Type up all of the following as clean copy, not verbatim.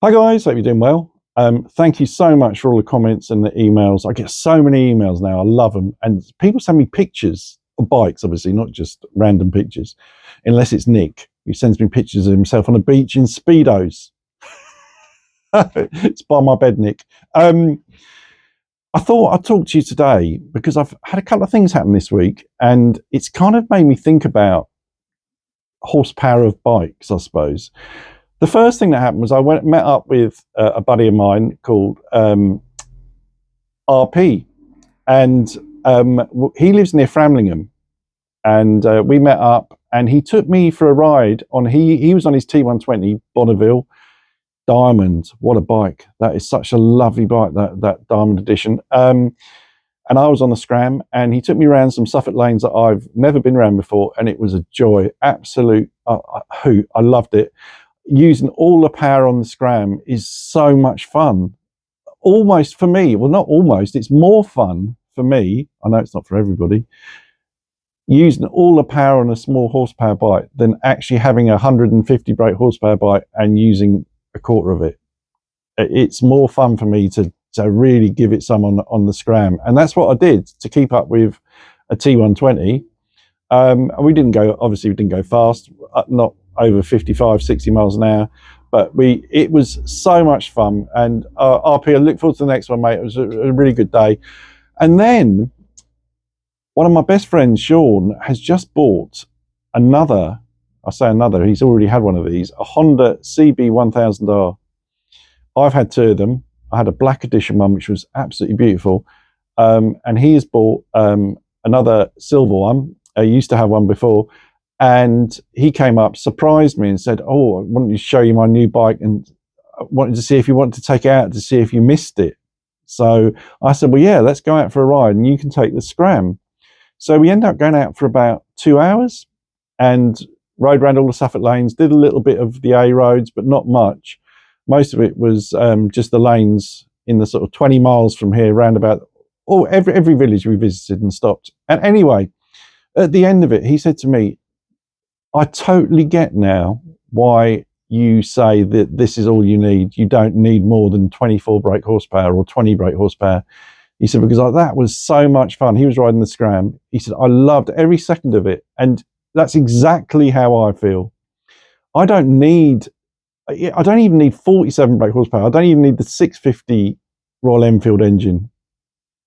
Hi guys, hope you're doing well. Thank you so much for all the comments and the emails. I get so many emails now. I love them. And people send me pictures of bikes, obviously, not just random pictures, unless it's Nick, who sends me pictures of himself on the beach in Speedos. It's by my bed, Nick. I thought I'd talk to you today because I've had a couple of things happen this week, and it's kind of made me think about horsepower of bikes, I suppose. The first thing that happened was I met up with a buddy of mine called RP, and he lives near Framlingham, and we met up, and he took me for a ride on. He was on his T120 Bonneville Diamond. What a bike! That is such a lovely bike, that Diamond Edition. And I was on the Scram, and he took me around some Suffolk lanes that I've never been around before, and it was a joy, absolute hoot. I loved it. Using all the power on the Scram is so much fun. Almost for me, well, not almost, it's more fun for me. I know it's not for everybody. Using all the power on a small horsepower bike than actually having a 150 brake horsepower bike and using a quarter of it. It's more fun for me to really give it some on the Scram. And that's what I did to keep up with a T120. We didn't go fast, not over 55, 60 miles an hour, but it was so much fun. And RP, I look forward to the next one, mate. It was a really good day. And then one of my best friends, Sean, has just bought another, I say another, he's already had one of these, a Honda CB1000R. I've had two of them. I had a black edition one, which was absolutely beautiful. And he has bought another silver one. I used to have one before. And he came up, surprised me and said, "Oh, I wanted to show you my new bike and I wanted to see if you want to take it out to see if you missed it." So I said, "Well, yeah, let's go out for a ride and you can take the Scram." So we ended up going out for about 2 hours and rode around all the Suffolk lanes, did a little bit of the A roads, but not much. Most of it was just the lanes in the sort of 20 miles from here, round about every village we visited and stopped. And anyway, at the end of it, he said to me, "I totally get now why you say that this is all you need. You don't need more than 24 brake horsepower or 20 brake horsepower." He said, because that was so much fun. He was riding the Scram. He said, "I loved every second of it." And that's exactly how I feel. I don't even need 47 brake horsepower. I don't even need the 650 Royal Enfield engine.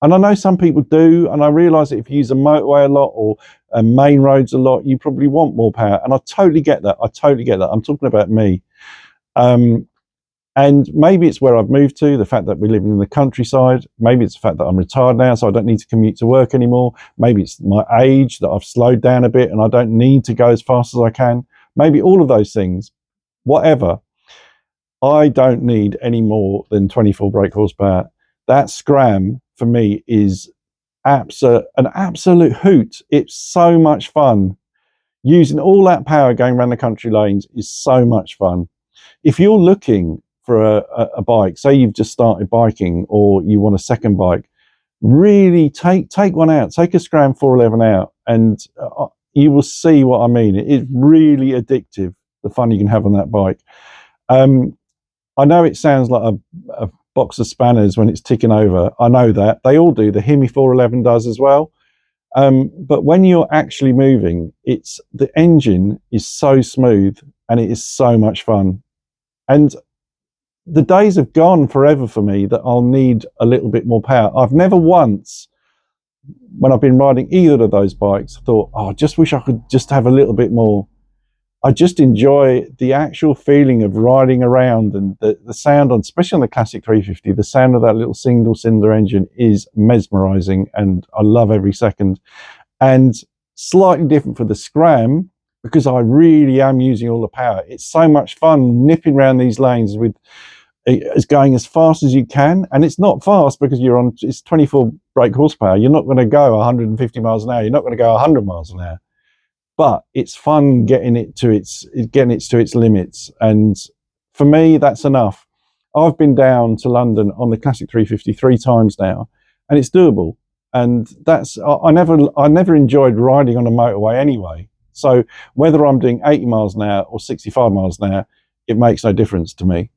And I know some people do, and I realise that if you use a motorway a lot or main roads a lot, you probably want more power. And I totally get that. I'm talking about me. And maybe it's where I've moved to, the fact that we're living in the countryside. Maybe it's the fact that I'm retired now, so I don't need to commute to work anymore. Maybe it's my age that I've slowed down a bit and I don't need to go as fast as I can. Maybe all of those things, whatever. I don't need any more than 24 brake horsepower. That Scram for me is an absolute hoot. It's so much fun. Using all that power going around the country lanes is so much fun. If you're looking for a bike, say you've just started biking or you want a second bike, really take one out. Take a Scram 411 out and you will see what I mean. It is really addictive, the fun you can have on that bike. I know it sounds like a box of spanners when it's ticking over. I know that. They all do. The Hemi 411 does as well. But when you're actually moving, the engine is so smooth and it is so much fun. And the days have gone forever for me that I'll need a little bit more power. I've never once, when I've been riding either of those bikes, thought, "Oh, I just wish I could just have a little bit more." I just enjoy the actual feeling of riding around, and the sound on, especially on the classic 350, the sound of that little single cylinder engine is mesmerizing and I love every second. And slightly different for the Scram, because I really am using all the power. It's so much fun nipping around these lanes with it's going as fast as you can. And it's not fast because it's 24 brake horsepower. You're not going to go 150 miles an hour. You're not going to go 100 miles an hour. But it's fun getting it to its limits. And for me, that's enough. I've been down to London on the classic 350 3 times now, and it's doable. And I never enjoyed riding on a motorway anyway. So whether I'm doing 80 miles an hour or 65 miles an hour, it makes no difference to me.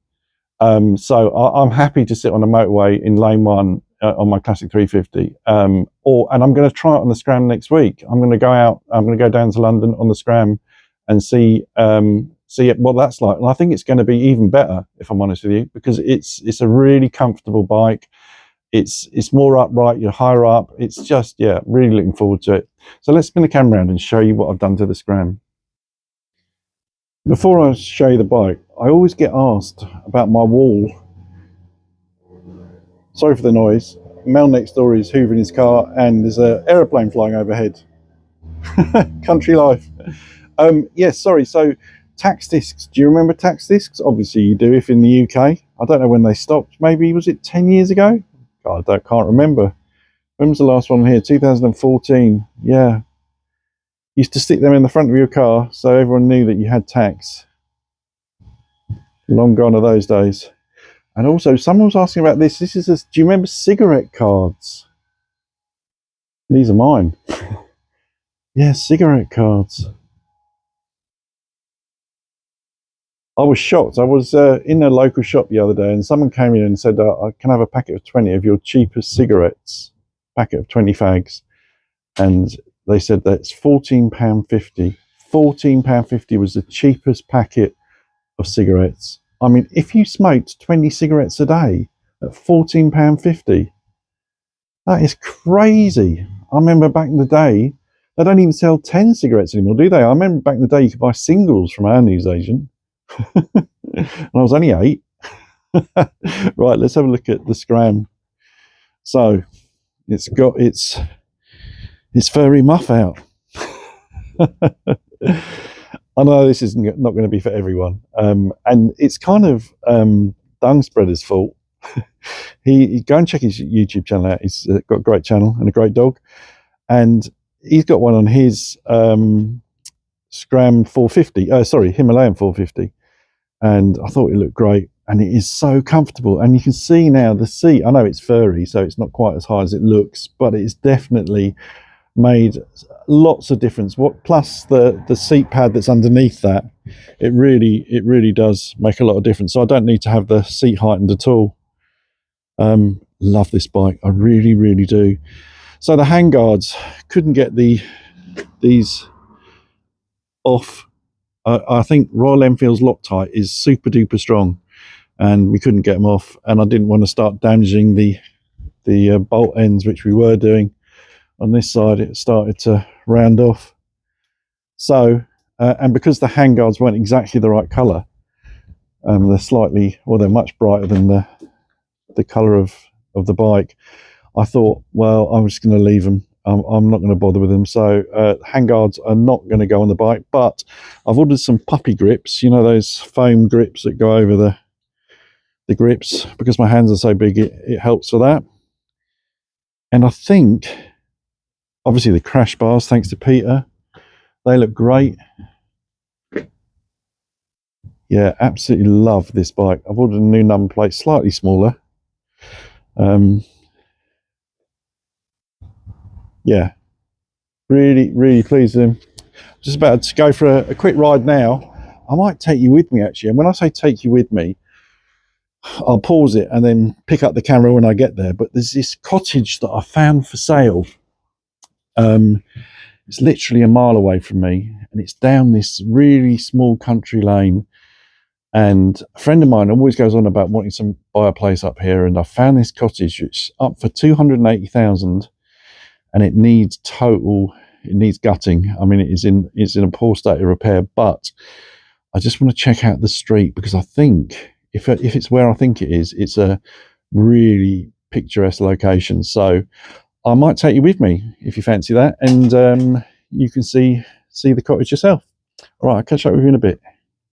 So I'm happy to sit on a motorway in lane one on my classic 350, and I'm going to try it on the Scram next week. I'm going to go out. I'm going to go down to London on the Scram and see what that's like. And I think it's going to be even better, if I'm honest with you, because it's a really comfortable bike. It's more upright. You're higher up. It's just, yeah, really looking forward to it. So let's spin the camera around and show you what I've done to the Scram. Before I show you the bike, I always get asked about my wall. Sorry for the noise. Mel next door is hoovering his car and there's an aeroplane flying overhead. Country life. Yes, sorry. So tax discs. Do you remember tax discs? Obviously you do if in the UK. I don't know when they stopped. Maybe, was it 10 years ago? God, I can't remember. When was the last one here? 2014. Yeah. Used to stick them in the front of your car so everyone knew that you had tax. Long gone are those days. And also, someone was asking about this. Do you remember cigarette cards? These are mine. Yeah, cigarette cards. I was shocked. I was in a local shop the other day and someone came in and said, I can have a packet of 20 of your cheapest cigarettes, packet of 20 fags. And they said that's £14.50. £14.50 was the cheapest packet of cigarettes. I mean, if you smoked 20 cigarettes a day at £14.50, that is crazy. I remember back in the day, they don't even sell 10 cigarettes anymore, do they? I remember back in the day you could buy singles from our newsagent. And I was only 8. Right, let's have a look at the Scram. So it's got its furry muff out. I know this is not going to be for everyone, and it's kind of Dung Spreader's fault. He go and check his YouTube channel out. He's got a great channel and a great dog, and he's got one on his Scram 450. Sorry, Himalayan 450, and I thought it looked great. And it is so comfortable, and you can see now the seat. I know it's furry, so it's not quite as high as it looks, but it's definitely made lots of difference. Plus the seat pad that's underneath that, it really does make a lot of difference. So I don't need to have the seat heightened at all. Love this bike, I really do. So the handguards, couldn't get these off. I think Royal Enfield's Loctite is super duper strong, and we couldn't get them off. And I didn't want to start damaging the bolt ends, which we were doing. On this side, it started to round off. So, and because the handguards weren't exactly the right colour, they're much brighter than the colour of the bike. I thought, well, I'm just going to leave them. I'm not going to bother with them. So handguards are not going to go on the bike, but I've ordered some puppy grips, you know, those foam grips that go over the grips. Because my hands are so big, it helps for that. And I think, obviously the crash bars, thanks to Peter, they look great. Yeah, absolutely love this bike. I've ordered a new number plate, slightly smaller. Yeah, really pleased with him. Just about to go for a quick ride now. I might take you with me, actually. And when I say take you with me, I'll pause it and then pick up the camera when I get there. But there's this cottage that I found for sale. It's literally a mile away from me, and it's down this really small country lane. And a friend of mine always goes on about wanting to buy a place up here, and I found this cottage which is up for 280,000, and it needs gutting. I mean, it's in a poor state of repair, but I just want to check out the street, because I think if it's where I think it is, it's a really picturesque location. So I might take you with me if you fancy that, and you can see the cottage yourself. All right, I'll catch up with you in a bit.